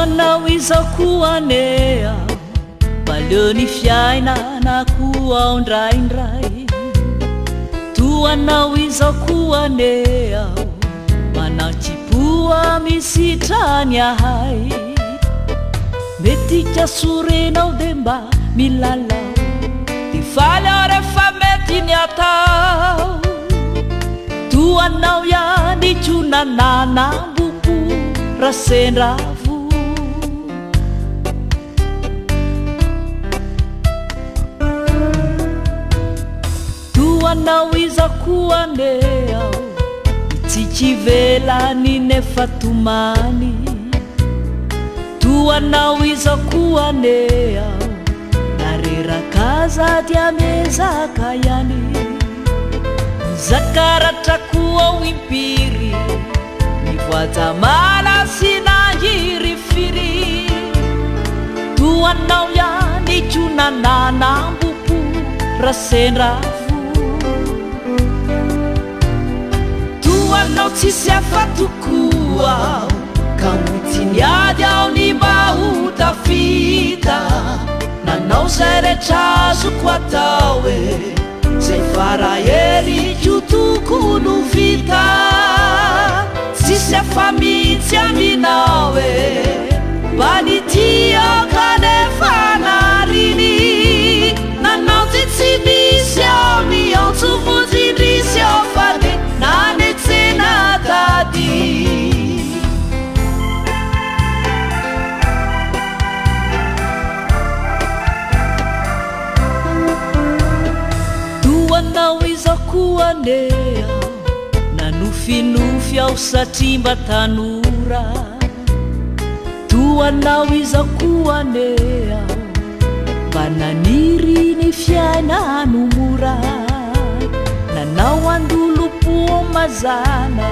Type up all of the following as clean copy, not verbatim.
Anao izao koa ane aho baleo ny fiainana koa ao ndraindray toanao izao koa ane aho manatsi-poa misitrany ahay mety kasorenao de mba milalao ty faly aho rehefa mety ny atao toanao ihany tso nananamboko rasendra anao iza koa ane aho tsikivelany nefa tomany toanao iza koa ane aho narerakaza dia mezaka ihany zakaratra koa ho impiry mivoaja mala sy nangiry firy toanao ihany tso nananamboko rasendra anao tsisy afatokoa ka motiniady ao ny mba ho tafita nanao zay rehetra azoko atao e zay faraheriko tokony vita tsisy afa mihitsy aminao e mba nitiaka nefa nariny nanao ty tsy misy ao miontso vojindrisy ao fade nanetsena tady toanao izao koa ane aho nanofinofy aho satria mba tanora toanao izao koa ane aho mba naniry ny fiainano mora nanao andolo-po mazana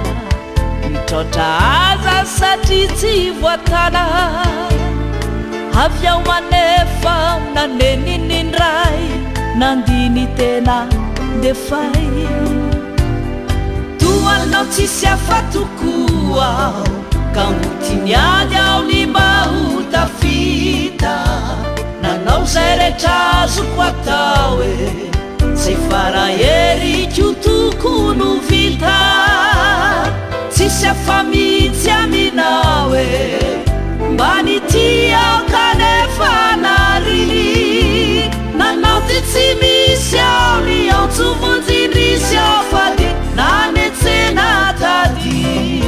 mitratra aza satria tsy voatana avy ao manefa naneninyndray nandiny tena defay toanao tsisy afatokoa aho ka motiniady ao ny mba ho tafita nanao zay rehetra azoko atao e zay faraheriko tokony vita tsisy afa mihitsy aminao e mba nitiaka nefa nariny nanao ty tsy misy ao miontso vonjindrisy ao fady nanetsena tady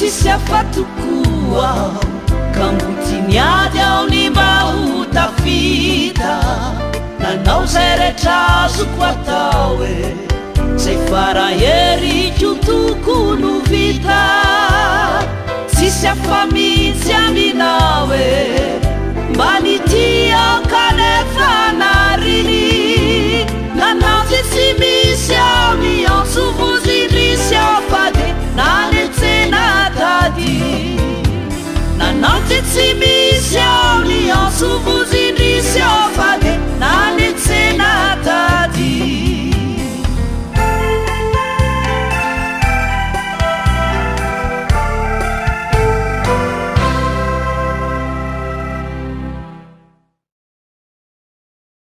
tsisy afatokoa aho ka motiniady ao ny mba ho tafita nanao zay rehetra azoko atao e zay faraheriko tokony vita tsisy afa mihitsy aminao e mba nitiaka